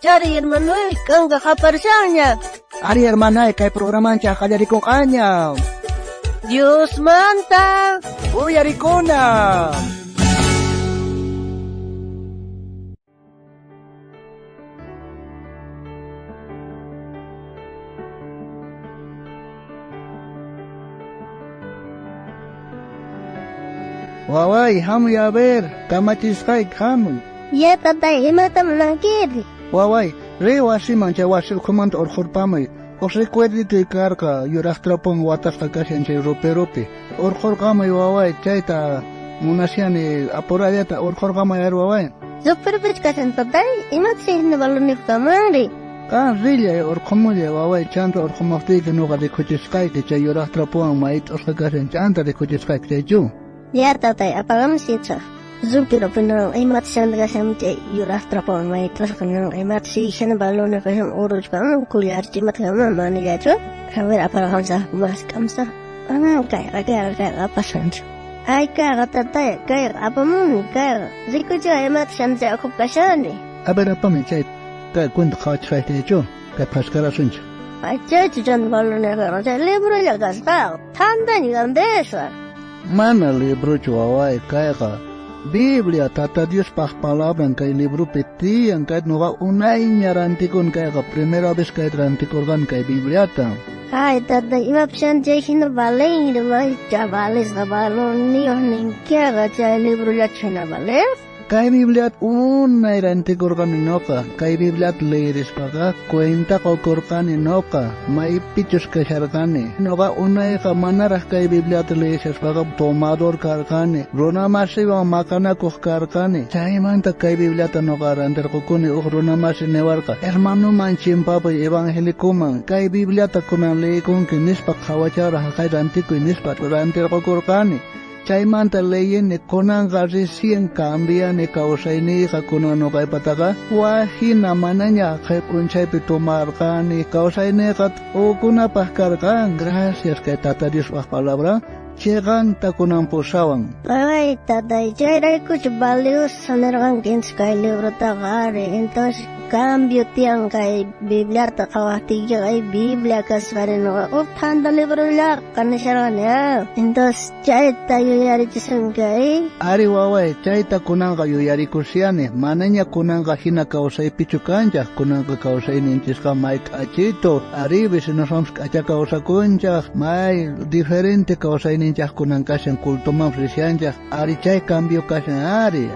chari hermano kanga kaparsaña. Ari hermana kay programancha kallarikong kanya. Dios manta. Uyarikuna. Waway, hamu ya ver, kamachiskay hamu. Ya tatay, imatam nakiri. Waway, re wasiman cha wasil kumant orkhurpamay. Os recuerdi te karka yurahtrapon watas kakasyan chay rupe. Orkhurkamay waway, chayta munasiani apuradeta orkhurkamay ar waway. Super kasan tatay, imat sin baloni kamari. Kan rilla orkhumulle waway chanta orkhumafti ke nuga de kuchiskay ke chay yurahtrapon mait os kakasyan chanta de kuchiskay ke ju. Ya tatay, apagam sitsa. Zumpiro pinang imat siya nagasamte yurahtrapon may traskanang imat si siya na balon na kasang uroj ka ang kulyar chimat ka manigacho. Kawer apagam sa mas kamsa. Kaya apasan. Ay kaya tatay, kaya apamun, kaya ziko siya imat siya na akop kasyan eh. Abera pa chay kaya kwento kawachkay te ju kaya paskara suncha. Ay chay chijan balon na kasang libro ya kasang tanda ni gandesa. Mana libro chuaway kaya ka Biblia tata Dios pas palabra kay libro peti ang kahit nuga unay niya rantikon kaya ka primera vez kay rantikorgan kay Biblia ta. Ay tatay imapsyan chay hinabalay naman chavales na balon niyo ningkya ka chay libro ya chinabales. Kay Biblia unay rantikorgan inoka kay Biblia leeres paka kwenta ko korkan inoka maipichos kay sarkane noga unay ka manarah kay Biblia leeres paka tomador karkane rona masiwa makana ko karkane chay manta kay Biblia noga ranter ko kuni rona masi newarka hermano manchim papa evangeliko man kay Biblia kunan leikon kinispa khawachara kay rantiko nispa ranter ko korkane chay manta leyen ne konan recién cambia ne kausay ni kakunan no kay pataka wahin namananya kay punchay pitomar ka ni kausay ne kat o kuna pahkar ka gracias kay tata Dios wah palabra chegan takunan posawang. Ay tatay chay ray kuch balios sanerang kins kay libro takari entonces cambio tiang kay Biblia takawati kay Biblia kasparin no tanda libro la kanisyaran ya entonces chay tayo yari chisang kay ari waway chay takunan kayo yari kusyane mananya kunan ka hinakausay pichukanja kunan ka kausay ninchis ka Mike Achito ari bisinosoms kacha kausa kunja may diferente kausay ninchas kunan kasyang kultuman frisianja ari chay cambio kasyang ari.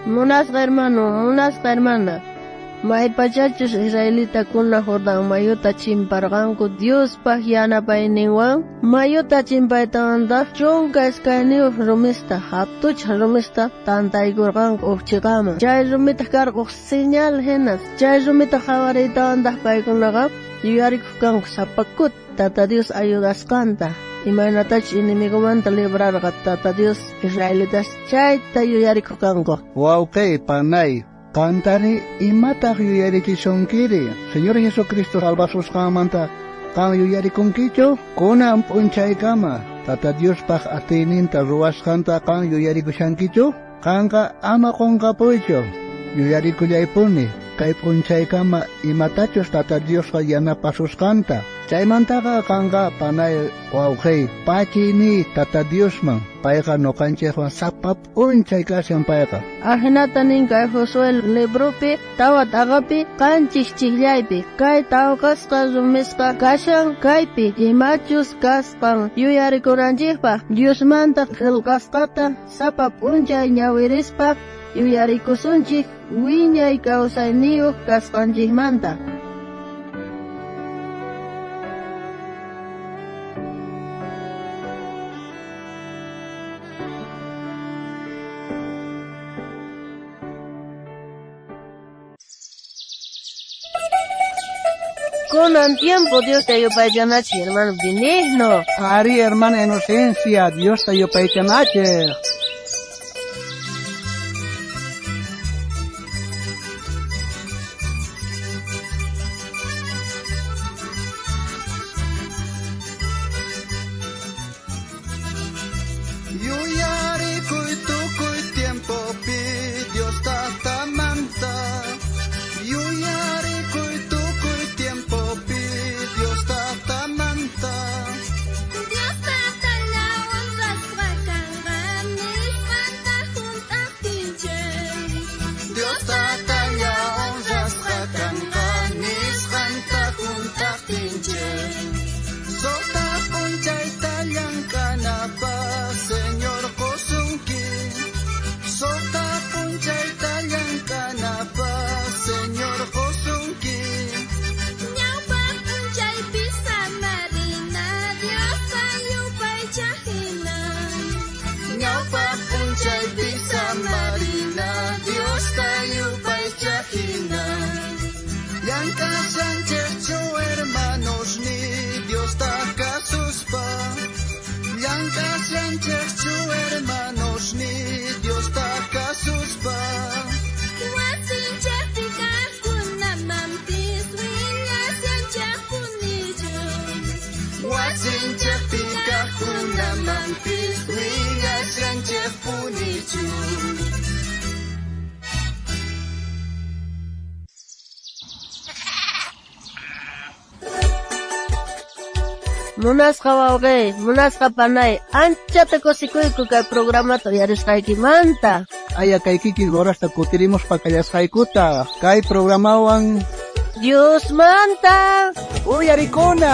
Munas hermana. May pachachos Israelita kuna Jordán mayuta chimparganku Dios pahyana painiwan mayuta chimpaitanda chunka eskanio rumista hatuch rumista tantaigurganku uchigama chay rumita karku señal henas chay rumita jawarita andas paikunaga yuyarikukanku sapakut tata Dios ayudascanta imaynatach inimigumanta librarqa tata Dios Israelitas chayta yuyarikukanku. Wow kay panay Cantari imatag yuyariki sonkiri. Señor Jesucristo salvasos kamanta. Kang yuyari kongkicho. Kuna ampunchay kama. Tata Dios pag atinin ta ruas kanta kang yuyari kusangkicho. Kangka ama kong kapucho. Yuyari kuyay puni. Kay punchay kama imatachos tata Dios kayana pasus kanta. Chay mantaka kangka panay wawkay. Pachi ni tata Dios man. Paika no kanchewa sapap unchay kasyang paika. Ahinatanin kay Josué libropi tawat agapi kanchis chihlaypi kay tawkas ka rumiska kasyang kaypi imachus kaspang yuyari kuranchikpa Dios manta hilkaskata sapap unchay nyawirispa yuyari kusunchik wiñay kausay niyo kaspanchik manta. Con el tiempo Dios te ayuda a hermano benigno. Ari hermana inocencia, Dios te ayuda a Yuyari kuy Munasqa wawqi, munasqa panay, anchata kusikuyku kay programato yarisqaykimanta. Aya kaykiki horasta kutirimos pakayasqaykuta. Kay programawan Dios manta. uyarikuna.